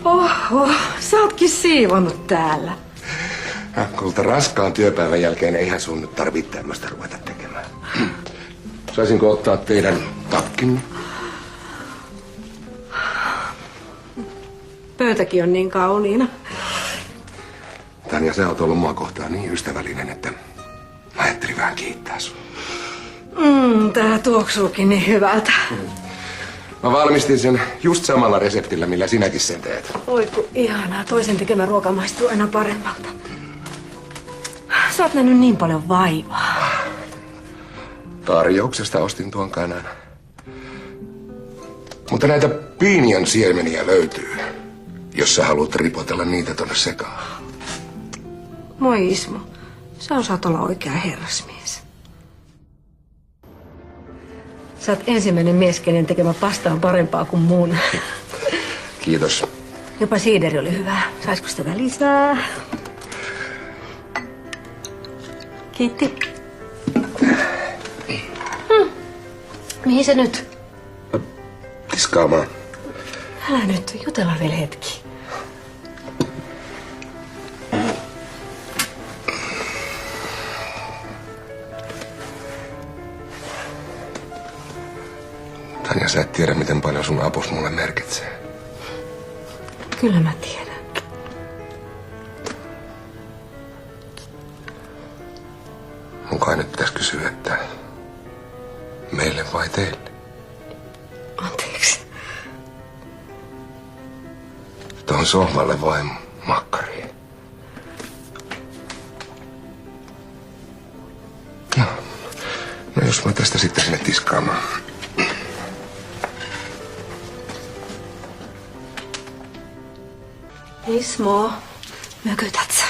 Oho, sä ootkin siivonnut täällä. Kulta, raskaan työpäivän jälkeen eihän sun nyt tarvitse tämmöistä ruveta tekemään. Saisinko ottaa teidän takkinne? Pöytäkin on niin kauniina. Tanja, sä oot ollut mua kohtaan niin ystävällinen, että mä ajattelin vähän kiittää sun. Tää tuoksuukin niin hyvältä. Mä valmistin sen just samalla reseptillä, millä sinäkin sen teet. Oi kun ihanaa, toisen tekemä ruoka maistuu aina paremmalta. Sä oot nähnyt niin paljon vaivaa. Tarjouksesta ostin tuon kanan. Mutta näitä piinian siemeniä löytyy, jos sä haluat ripotella niitä tonne sekaan. Moi Ismo, sä osaat olla oikea herrasmies. Sä oot ensimmäinen mies, kenen tekemä pasta on parempaa kuin mun. Kiitos. Jopa siideri oli hyvää. Saisiko sitä lisää? Kiitti. Mihin se nyt? Tiskaamaan. Älä nyt, jutellaan vielä hetki. Tanja, sä et tiedä, miten paljon sun apus mulle merkitsee. Kyllä mä tiedän. Mun kai nyt pitäisi kysyä, että meille vai teille? Anteeksi. Tuohon sohvalle vai makkariin? No jos mä tästä sitten sinne tiskaamaan. Ismo, mökytät sä?